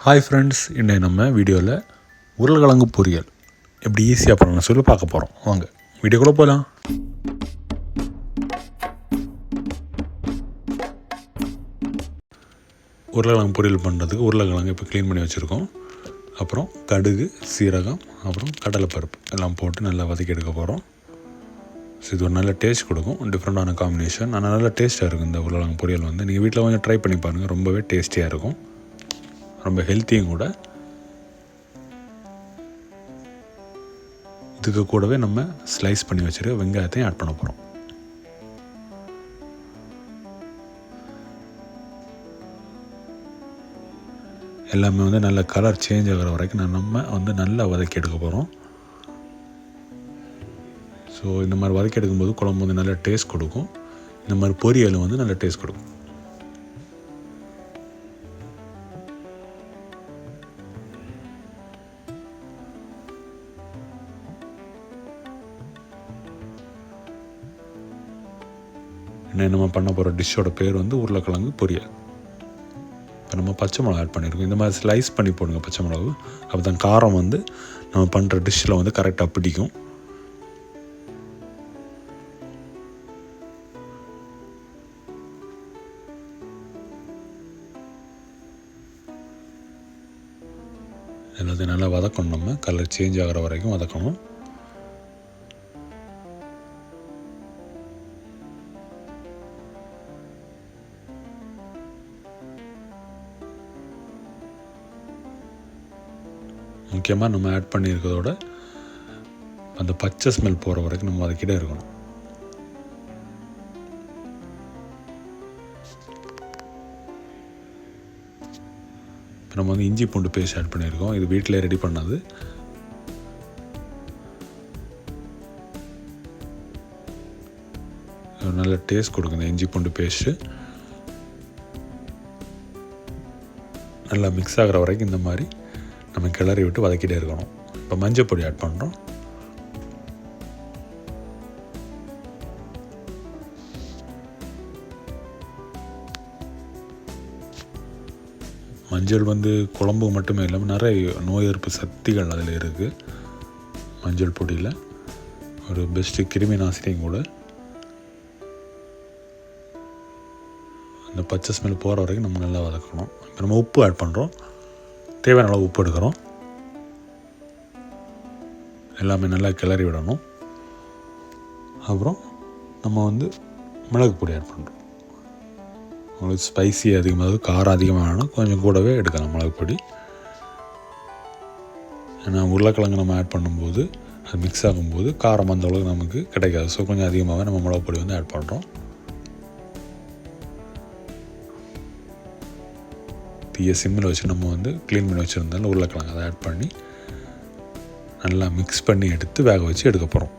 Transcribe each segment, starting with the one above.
Hi friends, இன்றைய நம்ம வீடியோவில் உருளைக்கிழங்கு பொரியல் எப்படி ஈஸியாக பண்ணணும்னு சொல்லி பார்க்க போகிறோம். வாங்க வீடியோக்குள்ளே போகலாம். உருளைக்கிழங்கு பொரியல் பண்ணுறதுக்கு உருளைக்கிழங்கு இப்போ க்ளீன் பண்ணி வச்சுருக்கோம். அப்புறம் கடுகு, சீரகம், அப்புறம் கடலைப்பருப்பு எல்லாம் போட்டு நல்லா வதக்கி எடுக்க போகிறோம். ஸோ இது ஒரு நல்ல டேஸ்ட் கொடுக்கும், டிஃப்ரெண்ட்டான காம்பினேஷன். ஆனால் நல்ல டேஸ்ட்டாக இருக்கும். இந்த உருளைக்கிழங்கு பொரியல் நீங்கள் வீட்டில் கொஞ்சம் ட்ரை பண்ணி பாருங்கள். ரொம்பவே டேஸ்டியாக இருக்கும், ரொம்ப ஹெல்த்தியும் கூட. இதுக்கு கூடவே நம்ம ஸ்லைஸ் பண்ணி வச்சுருக்க வெங்காயத்தையும் ஆட் பண்ண போகிறோம். எல்லாமே நல்ல கலர் சேஞ்ச் ஆகிற வரைக்கும் நம்ம நல்லா வதக்கி எடுக்க போகிறோம். ஸோ இந்த மாதிரி வதக்கி எடுக்கும்போது குழம்பு நல்ல டேஸ்ட் கொடுக்கும். இந்த மாதிரி பொரியல் நல்ல டேஸ்ட் கொடுக்கும். நம்ம பண்ண போகிற டிஷ்ஷோட பேர் உருளைக்கிழங்கு பொரியல். இப்போ நம்ம பச்சை மிளகா ஆட் பண்ணியிருக்கோம். இந்த மாதிரி ஸ்லைஸ் பண்ணி போடுங்க பச்சை மிளகு. அப்போ தான் காரம் நம்ம பண்ணுற டிஷ்ஷில் கரெக்டாக பிடிக்கும். எல்லாத்தையும் நல்லா வதக்கணும். நம்ம கலர் சேஞ்ச் ஆகிற வரைக்கும் வதக்கணும். முக்கியமாக நம்ம ஆட் பண்ணியிருக்கிறதோட அந்த பச்சை ஸ்மெல் போகிற வரைக்கும் நம்ம வதக்கிட்டே இருக்கணும். இப்போ நம்ம இஞ்சி பூண்டு பேஸ்ட் ஆட் பண்ணியிருக்கோம். இது வீட்டிலே ரெடி பண்ணது. நல்ல டேஸ்ட் கொடுக்கும் இந்த இஞ்சி பூண்டு பேஸ்ட்டு. நல்லா மிக்ஸ் ஆகிற வரைக்கும் இந்த மாதிரி நம்ம கிளறி விட்டு வதக்கிட்டே இருக்கணும். இப்போ மஞ்சள் பொடி ஆட் பண்ணுறோம். மஞ்சள் குழம்பு மட்டுமே இல்லாமல் நிறைய நோய் எதிர்ப்பு சக்திகள் அதில் இருக்குது. மஞ்சள் பொடியில் ஒரு பெஸ்ட்டு கிருமி நாசினியும் கூட. அந்த பச்சை ஸ்மெல் போகிற வரைக்கும் நம்ம நல்லா வதக்கணும். இப்போ நம்ம உப்பு ஆட் பண்ணுறோம். தேவையான அளவு உப்பு எடுக்கிறோம். எல்லாமே நல்லா கிளறி விடணும். அப்புறம் நம்ம மிளகு பொடி ஆட் பண்ணுறோம். உங்களுக்கு ஸ்பைசி அதிகமாக, காரம் அதிகமாகணும், கொஞ்சம் கூடவே எடுக்கலாம் மிளகு பொடி. ஏன்னா உருளைக்கிழங்கு நம்ம ஆட் பண்ணும்போது அது மிக்ஸ் ஆகும்போது காரம் அந்த அளவுக்கு நமக்கு கிடைக்காது. ஸோ கொஞ்சம் அதிகமாகவே நம்ம மிளகு பொடி ஆட் பண்ணுறோம். தீயை சிம்மில் வச்சு நம்ம க்ளீன் பண்ணி வச்சுருந்தாலும் உருளைக்கிழங்கு அதை ஆட் பண்ணி நல்லா மிக்ஸ் பண்ணி எடுத்து வேக வச்சு எடுக்க போகிறோம்.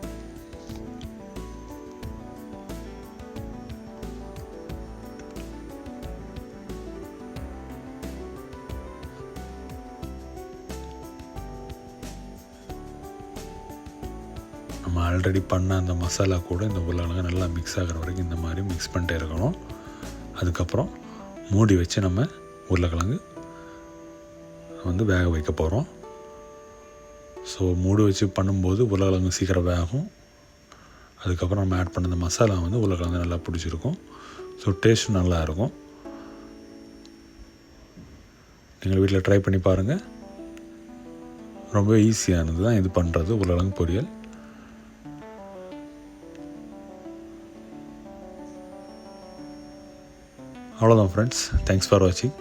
நம்ம ஆல்ரெடி பண்ண அந்த மசாலா கூட இந்த உருளைக்கிழங்கு நல்லா மிக்ஸ் ஆகிற வரைக்கும் இந்த மாதிரி மிக்ஸ் பண்ணிட்டே இருக்கணும். அதுக்கப்புறம் மூடி வச்சு நம்ம உருளைக்கிழங்கு வேக வைக்க போகிறோம். ஸோ மூடி வச்சு பண்ணும்போது உருளைக்கிழங்கு சீக்கிரம் வேகும். அதுக்கப்புறம் நம்ம ஆட் பண்ண மசாலா உருளைக்கிழங்கு நல்லா பிடிச்சிருக்கும். ஸோ டேஸ்ட்டும் நல்லா இருக்கும். நீங்கள் வீட்டில் ட்ரை பண்ணி பாருங்கள். ரொம்ப ஈஸியானது தான் இது பண்ணுறது, உருளைக்கிழங்கு பொரியல். அவ்வளோதான் ஃப்ரெண்ட்ஸ். தேங்க்ஸ் ஃபார் வாட்சிங்.